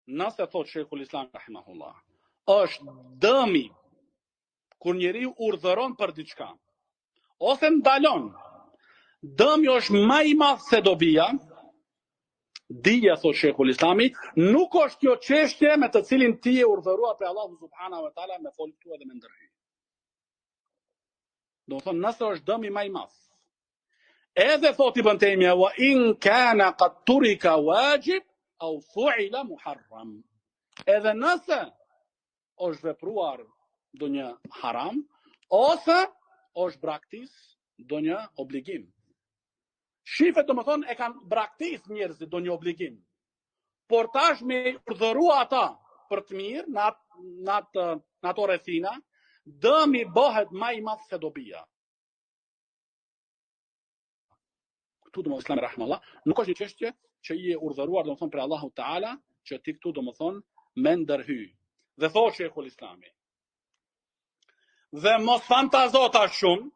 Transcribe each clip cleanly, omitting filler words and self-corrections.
nëse thot Sheikhul Islam rahimahullah, është dëmi kur njeriu urdhëron për diçka, ose ndalon, dëmi është më i madh se dobia. Dija, thot Sheikhul Islami, nuk është kjo çështje me të cilin ti e urdhëruar për Allahu subhanahu wa taala me fol këtu edhe me ndërhy. Do të thonë, nëse është dëmi më i madh. Edhe thot Ibn Taymija, wa in kana qad turika wajib au fu'ila muharram. Edhe nëse është vepruar ndonjë haram ose është braktis ndonjë obligim. Shifet, do më thonë, e kanë braktis njerëzit ndonjë obligim. Por tash me urdhërua ata për të mirë në ato rrethina, dëmi bëhet më i madh se dobia. Këtu do më Islami rahimahullah, nuk është një çështje që i e urdhëruar, do më thonë, për Allahu Teala, që ti këtu do më thonë me ndërhy. Dhe thotë Sheikhul Islami. Dhe mos fantazo tash shumë,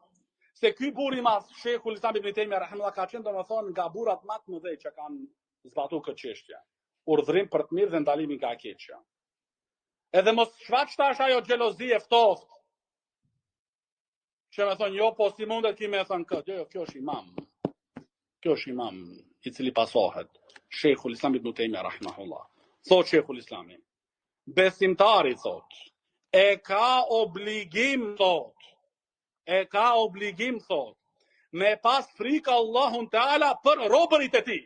se ky burr i madh, Sheikhul Islam Ibn Taymija rahimahullah, ka qenë domethënë nga burrat më të mëdhenj që kanë zbatuar këtë çështje. Urdhërim për të mirë dhe ndalimi nga e keqja. Edhe mos shfaq tash ajo xhelozi e ftoft. Që më thonë, jo, po si mundet ki me thënë këtë. Jo, kjo është imam. Kjo është imam i cili pasohet. Sheikhul Islam Ibn Taymija rahimahullah. Thot Sheikhul Islami, besimtari thot, e ka obligim thot, me pas frikë Allahun Teala për robërit e tij.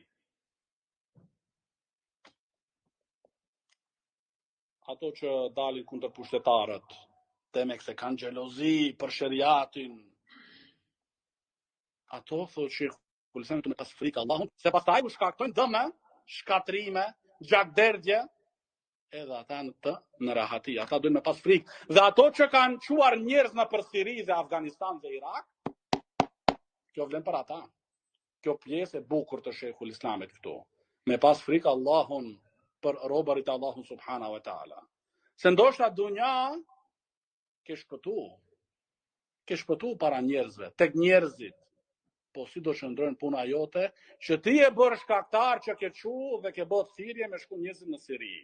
Ato që dalin kundër pushtetarët, temek se kanë xhelozi për sheriatin. Ato thotë Sheikhul Islam me pas frikë Allahun, se pastaj u shkaktojnë dëme, shkatrime, gjakderdhje, edhe ata në rahati, ata duhen me pas frikë. Dhe ato që kanë quar njerëz në për Siri dhe Afganistan dhe Irak, kjo vlen për ata. Kjo pjesë e bukur të Sheikhul Islamit këtu. Me pas frikë Allahun për robërit Allahun subhanahu wa taala. Se ndoshta dunja ke shpëtu para njerëzve, tek njerëzit. Po si do shndrojnë puna jote, që ti e bërë shkaktar që ke qu dhe ke bërë thirrje me shku njerëzit në Siri.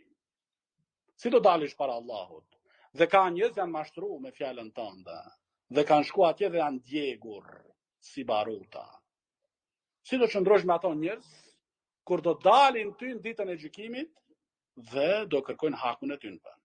Si do dalish para Allahut? Dhe ka njerëz janë mashtru me fjalën tënde. Dhe kanë shku atje dhe janë djegur si baruta. Si do qëndrosh me ato njerëz kur do dalin ty në ditën e gjykimit dhe do kërkojnë hakun e tyre.